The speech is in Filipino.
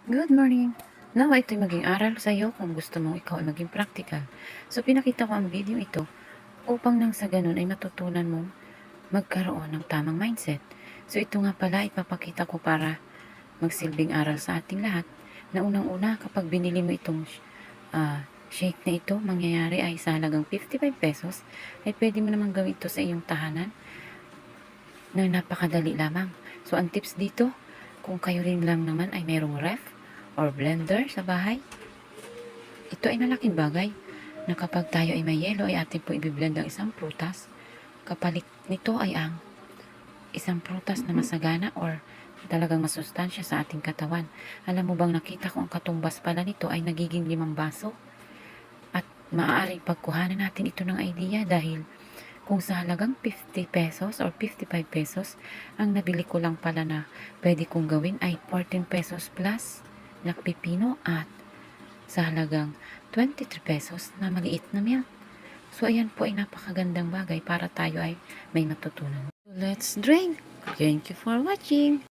Good morning! Nawa ito'y maging aral sa iyo kung gusto mong ikaw ay maging practical. So, pinakita ko ang video ito upang nang sa ganun ay matutunan mong magkaroon ng tamang mindset. So, ito nga pala ipapakita ko para magsilbing aral sa ating lahat na unang-una kapag binili mo itong shake na ito, mangyayari ay sa halagang 55 pesos ay pwede mo namang gawin ito sa iyong tahanan na napakadali lamang. So, ang tips dito, kung kayo rin lang naman ay merong ref or blender sa bahay, ito ay malaking bagay na kapag tayo ay may yelo ay atin po ibiblend ang isang prutas. Kapalit nito ay ang isang prutas na masagana or talagang masustansya sa ating katawan. Alam mo bang nakita ko ang katumbas pala nito ay nagiging 5 baso? At maaaring pagkuhanan natin ito ng idea dahil kung sa halagang 50 pesos or 55 pesos, ang nabili ko lang pala na pwede kong gawin ay 14 pesos plus na pipino at sa halagang 23 pesos na maliit na milk. So, ayan po ay napakagandang bagay para tayo ay may matutunan. Let's drink! Thank you for watching!